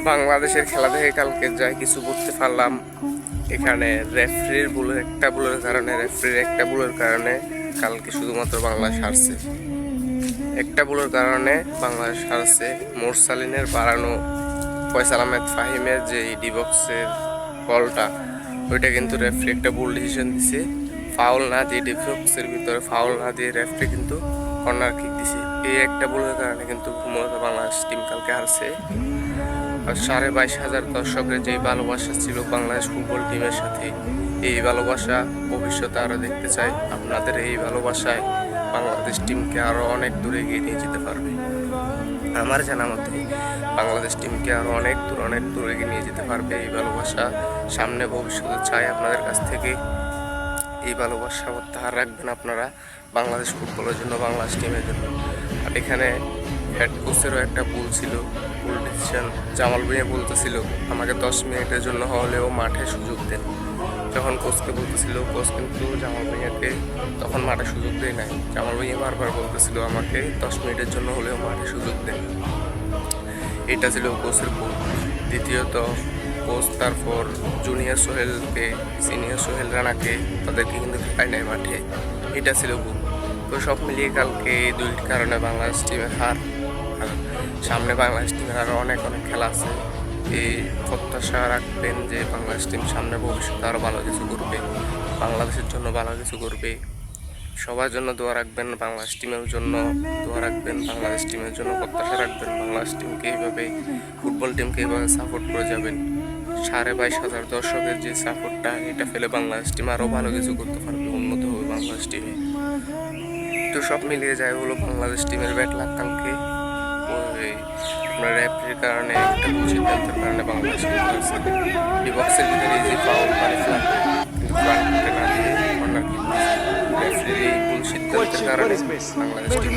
বাংলাদেশের খেলা দেখে কালকে যাই কিছু বুঝতে পারলাম। এখানে রেফারির একটা ভুলের কারণে কালকে শুধুমাত্র বাংলাদেশ হারছে। একটা ভুলের কারণে বাংলাদেশ হারছে। মোরসালিনের বাড়ানো ফয়সাল আহমেদ ফাহিমের যে ডিবক্সের বলটা, ওইটা কিন্তু রেফারি একটা ভুল ডিসিশন দিছে। ফাউল না দিয়ে ডিবক্সের ভিতরে ফাউল না দিয়ে রেফারি কিন্তু কর্নার কিক দিছে। এই একটা ভুলের কারণে কিন্তু মূলত বাংলাদেশ টিম কালকে হারছে। আর 22,500 দর্শকের যে ভালোবাসা ছিল বাংলাদেশ ফুটবল টিমের সাথে, এই ভালোবাসা ভবিষ্যতে আরও দেখতে চাই। আপনাদের এই ভালোবাসায় বাংলাদেশ টিমকে আরও অনেক দূরে এগিয়ে নিয়ে যেতে পারবে। আমার জানা মতে বাংলাদেশ টিমকে আরও অনেক দূর এগিয়ে নিয়ে যেতে পারবে এই ভালোবাসা। সামনে ভবিষ্যতে চাই আপনাদের কাছ থেকে এই ভালোবাসা প্রত্যাহার রাখবেন আপনারা বাংলাদেশ ফুটবলের জন্য, বাংলাদেশ টিমের জন্য। আর এখানে হেড কোচেরও একটা ভুল ছিল, ভুল ডিসিশন। জামাল ভুঁইয়া বলতেছিল আমাকে 10 মিনিটের জন্য হলেও মাঠে সুযোগ দেন। যখন কোচকে বলতেছিল, কোচ কিন্তু জামাল ভুঁইয়াকে তখন মাঠে সুযোগ দেয় নাই। জামাল ভুঁইয়া বারবার বলতেছিল আমাকে 10 মিনিটের জন্য হলেও মাঠে সুযোগ দেন। এটা ছিল কোচের ভুল। দ্বিতীয়ত কোচ তারপর জুনিয়র সোহেলকে, সিনিয়র সোহেল রানাকে তাদেরকে কিন্তু খেলায় নেয় মাঠে, এটা ছিল ভুল। তো সব মিলিয়ে কালকে এই দুইটি কারণে বাংলাদেশ টিমের হার। আর সামনে বাংলাদেশ টিমের আরও অনেক খেলা আছে। এই প্রত্যাশা রাখবেন যে বাংলাদেশ টিম সামনে ভবিষ্যতে আরও ভালো কিছু করবে, বাংলাদেশের জন্য ভালো কিছু করবে। সবার জন্য দোয়া রাখবেন, বাংলাদেশ টিমের জন্য দোয়া রাখবেন, বাংলাদেশ টিমের জন্য প্রত্যাশা রাখবেন। বাংলাদেশ টিমকে এইভাবে, ফুটবল টিমকে এইভাবে সাপোর্ট করে যাবেন। 22,500 দর্শকের যে সাপোর্টটা, এটা ফেলে বাংলাদেশ টিম আরও ভালো কিছু করতে পারবে, উন্নত হবে বাংলাদেশ টিমে। তো সব মিলিয়ে যায় হলো বাংলাদেশ টিমের ব্যাট লাক কালকে। ওই আপনার রেফারির কারণে, একটা ভুল সিদ্ধান্তের কারণে বাংলাদেশ ডিবক্সের ভিতরে যে ফাউল কিন্তু ফ্রান্ট না দিয়ে কর্নার কিক রেফারির এই ভুল সিদ্ধান্তের কারণে বাংলাদেশ টিম